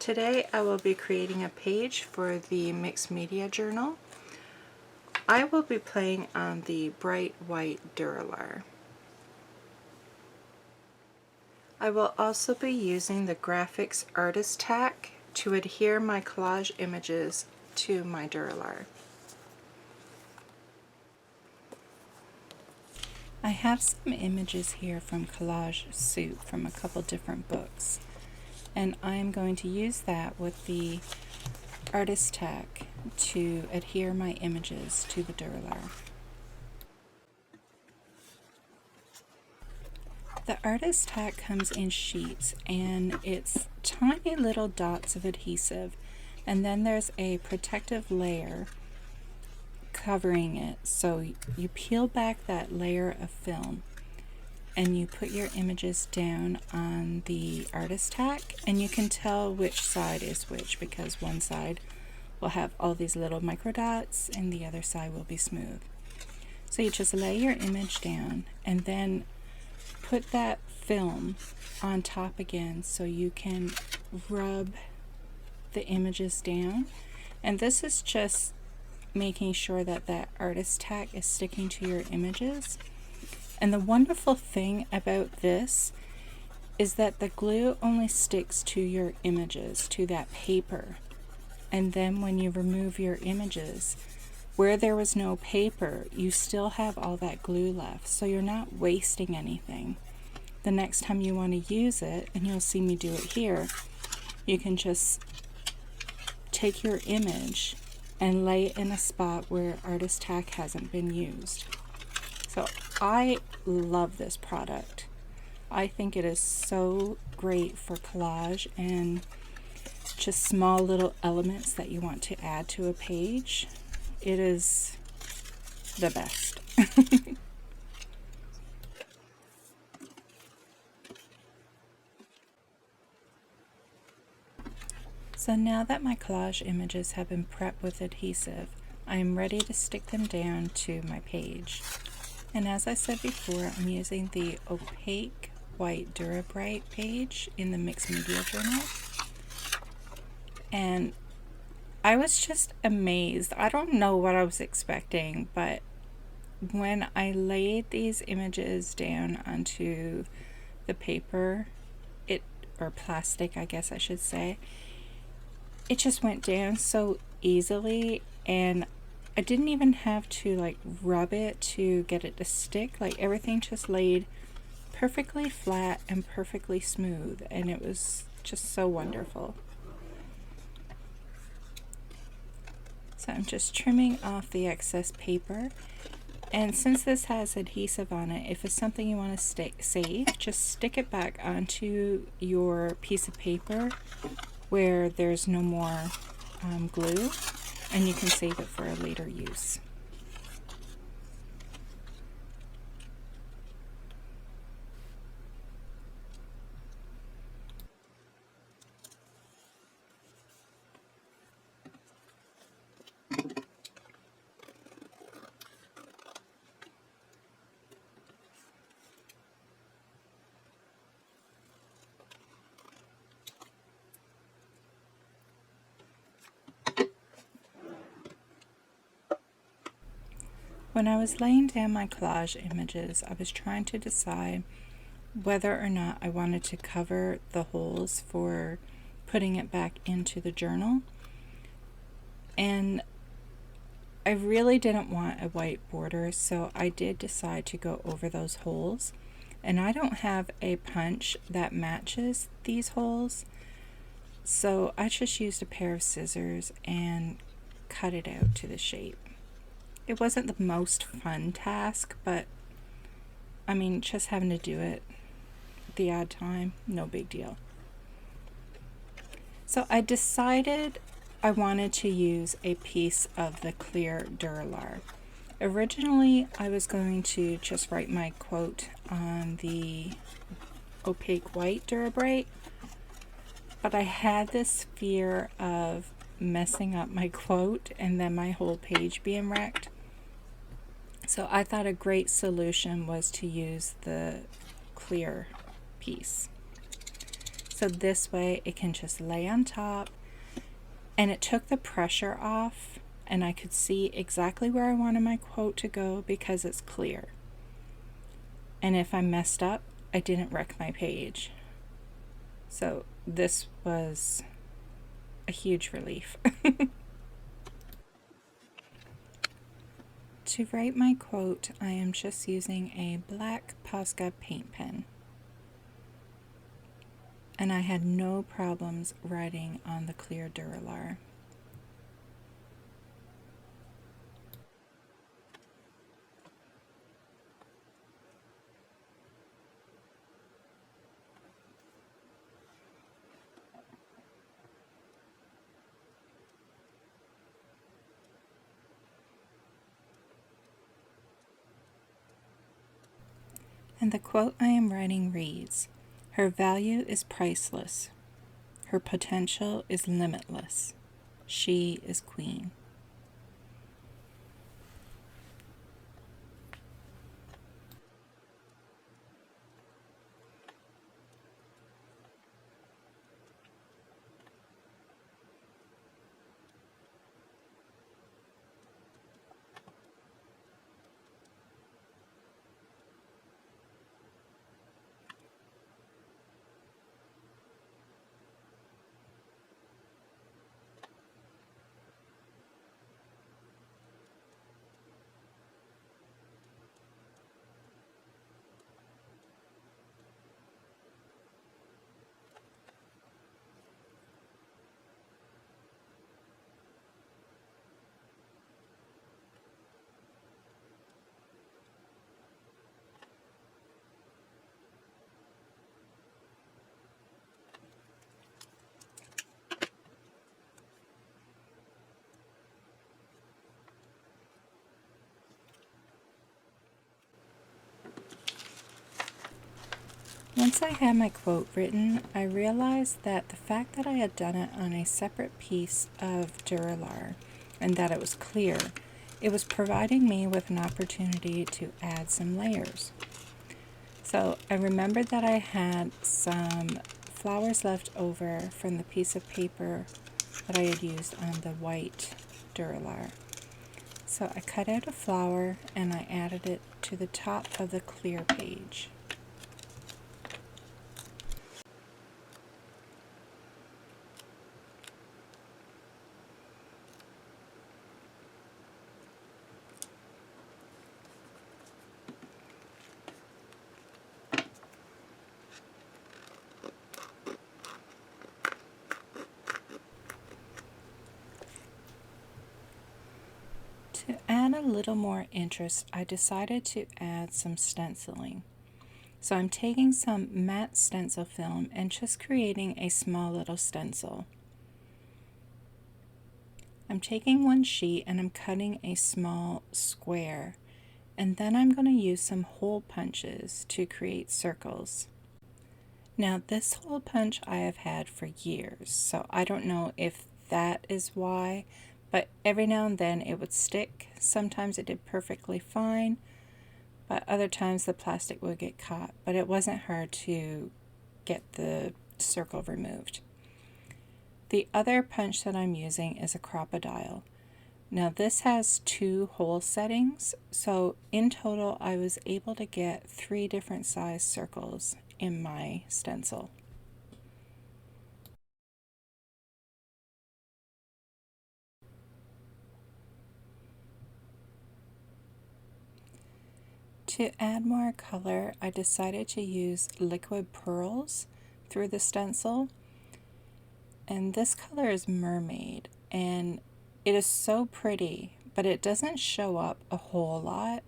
Today I will be creating a page for the mixed media journal. I will be playing on the bright white Dura. I will also be using the Grafix artist tack to adhere my collage images to my Dura. I have some images here from Collage Soup from a couple different books, and I'm going to use that with the artist tack to adhere my images to the Dura. The artist tack comes in sheets, and it's tiny little dots of adhesive, and then there's a protective layer covering it. So you peel back that layer of film and you put your images down on the artist tack, and you can tell which side is which because one side will have all these little micro dots and the other side will be smooth. So you just lay your image down and then put that film on top again so you can rub the images down, and this is just making sure that that artist tack is sticking to your images. And the wonderful thing about this is that the glue only sticks to your images, to that paper, and then when you remove your images, where there was no paper, you still have all that glue left, so you're not wasting anything. The next time you want to use it, and you'll see me do it here, you can just take your image and lay it in a spot where artist tack hasn't been used. So I love this product. I think it is so great for collage and just small little elements that you want to add to a page. It is the best. So now that my collage images have been prepped with adhesive, I am ready to stick them down to my page. And as I said before, I'm using the opaque white Dura Bright page in the Mixed Media Journal. And I was just amazed. I don't know what I was expecting, but when I laid these images down onto the paper, or plastic, I guess I should say, it just went down so easily, and I didn't even have to like rub it to get it to stick. Like everything just laid perfectly flat and perfectly smooth, and it was just so wonderful. So I'm just trimming off the excess paper, and since this has adhesive on it, if it's something you want to save, just stick it back onto your piece of paper where there's no more glue, and you can save it for a later use. When I was laying down my collage images, I was trying to decide whether or not I wanted to cover the holes for putting it back into the journal. And I really didn't want a white border, so I did decide to go over those holes. And I don't have a punch that matches these holes, so I just used a pair of scissors and cut it out to the shape. It wasn't the most fun task, but I mean, just having to do it the odd time, no big deal. So I decided I wanted to use a piece of the clear Dura. Originally, I was going to just write my quote on the opaque white Dura Bright, but I had this fear of messing up my quote and then my whole page being wrecked. So I thought a great solution was to use the clear piece. So so this way it can just lay on top, and it took the pressure off, and I could see exactly where I wanted my quote to go because it's clear. And if I messed up, I didn't wreck my page. So this was a huge relief. To write my quote, I am just using a black Posca paint pen. And I had no problems writing on the clear Dura. And the quote I am writing reads, "Her value is priceless. Her potential is limitless. She is queen." Once I had my quote written, I realized that the fact that I had done it on a separate piece of Dura and that it was clear, it was providing me with an opportunity to add some layers. So I remembered that I had some flowers left over from the piece of paper that I had used on the white Dura. So I cut out a flower and I added it to the top of the clear page. To add a little more interest, I decided to add some stenciling. So I'm taking some matte stencil film and just creating a small little stencil. I'm taking one sheet and I'm cutting a small square, and then I'm going to use some hole punches to create circles. Now this hole punch I have had for years, so I don't know if that is why, but every now and then it would stick. Sometimes it did perfectly fine, but other times the plastic would get caught, but it wasn't hard to get the circle removed. The other punch that I'm using is a crocodile. Now this has 2 hole settings, so in total I was able to get 3 different size circles in my stencil. To add more color, I decided to use liquid pearls through the stencil, and this color is Mermaid, and it is so pretty, but it doesn't show up a whole lot,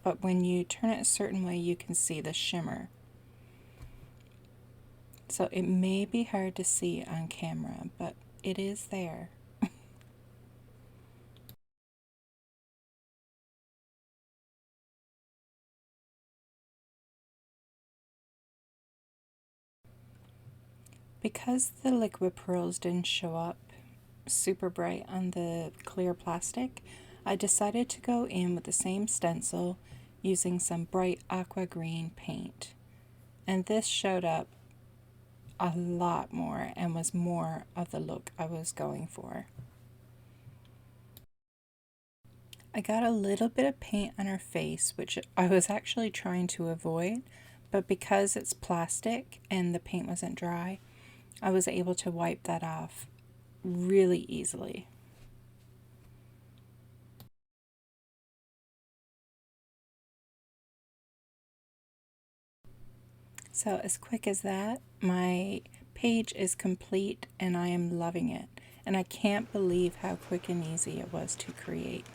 but when you turn it a certain way you can see the shimmer. So it may be hard to see on camera, but it is there. Because the liquid pearls didn't show up super bright on the clear plastic, I decided to go in with the same stencil using some bright aqua green paint. And this showed up a lot more and was more of the look I was going for. I got a little bit of paint on her face, which I was actually trying to avoid, but because it's plastic and the paint wasn't dry, I was able to wipe that off really easily. So as quick as that, my page is complete and I am loving it. And I can't believe how quick and easy it was to create.